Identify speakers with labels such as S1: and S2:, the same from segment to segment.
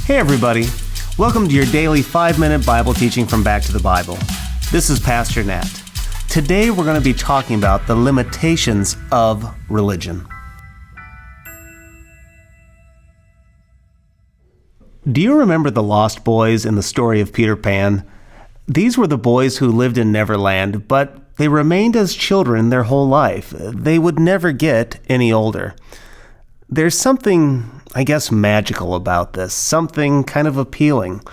S1: Hey everybody, welcome to your daily 5-minute Bible teaching from Back to the Bible. This is Pastor Nat. Today we're going to be talking about the limitations of religion. Do you remember the lost boys in the story of Peter Pan? These were the boys who lived in Neverland, but they remained as children their whole life. They would never get any older. There's something, I guess, magical about this, something kind of appealing.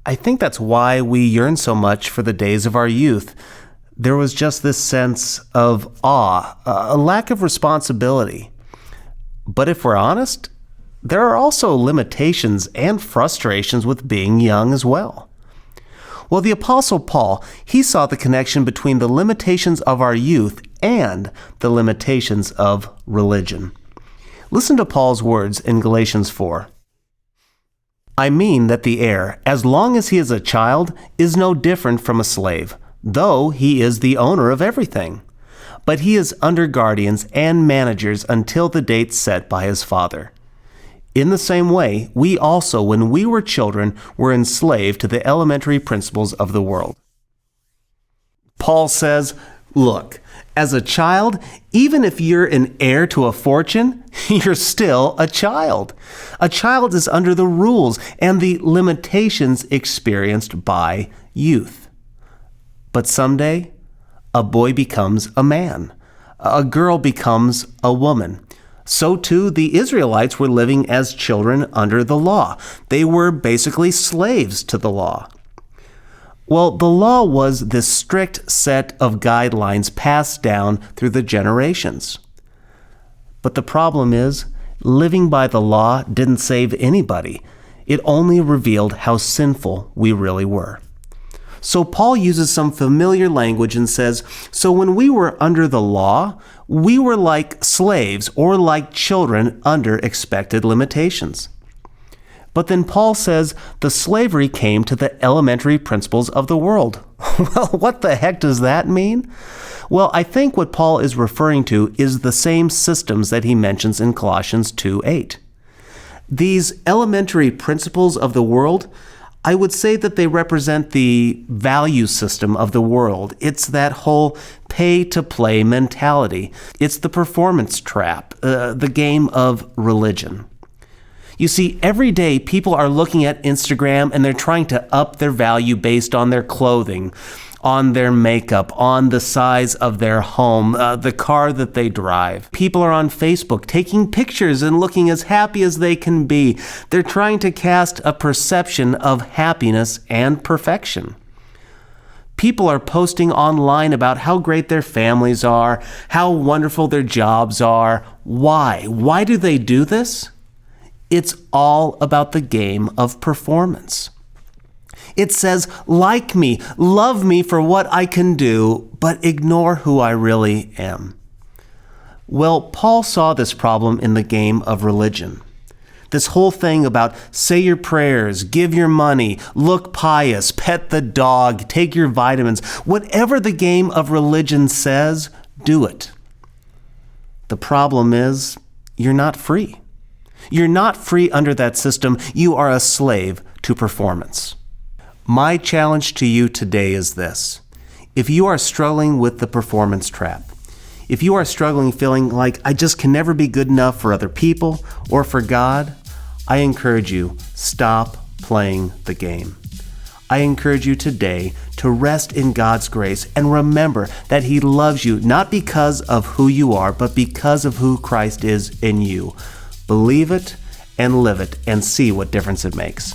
S1: I think that's why we yearn so much for the days of our youth. There was just this sense of awe, a lack of responsibility. But if we're honest, there are also limitations and frustrations with being young as well. Well, the Apostle Paul, he saw the connection between the limitations of our youth and the limitations of religion. Listen to Paul's words in Galatians 4. I mean that the heir, as long as he is a child, is no different from a slave, though he is the owner of everything. But he is under guardians and managers until the date set by his father. In the same way, we also, when we were children, were enslaved to the elementary principles of the world. Paul says, look, as a child, even if you're an heir to a fortune, you're still a child. A child is under the rules and the limitations experienced by youth. But someday, a boy becomes a man. A girl becomes a woman. So too, the Israelites were living as children under the law. They were basically slaves to the law. Well, the law was this strict set of guidelines passed down through the generations. But the problem is, living by the law didn't save anybody. It only revealed how sinful we really were. So Paul uses some familiar language and says, so when we were under the law, we were like slaves or like children under expected limitations. But then Paul says the slavery came to the elementary principles of the world. Well, what the heck does that mean? Well, I think what Paul is referring to is the same systems that he mentions in Colossians 2:8. These elementary principles of the world, I would say that they represent the value system of the world. It's that whole pay-to-play mentality. It's the performance trap, the game of religion. You see, every day people are looking at Instagram and they're trying to up their value based on their clothing, on their makeup, on the size of their home, the car that they drive. People are on Facebook taking pictures and looking as happy as they can be. They're trying to cast a perception of happiness and perfection. People are posting online about how great their families are, how wonderful their jobs are. Why? Why do they do this? It's all about the game of performance. It says, like me, love me for what I can do, but ignore who I really am. Well, Paul saw this problem in the game of religion. This whole thing about say your prayers, give your money, look pious, pet the dog, take your vitamins. Whatever the game of religion says, do it. The problem is, you're not free. You're not free under that system. You are a slave to performance. My challenge to you today is this. If you are struggling with the performance trap, if you are struggling feeling like I just can never be good enough for other people or for God, I encourage you, stop playing the game. I encourage you today to rest in God's grace and remember that He loves you not because of who you are, but because of who Christ is in you. Believe it and live it and see what difference it makes.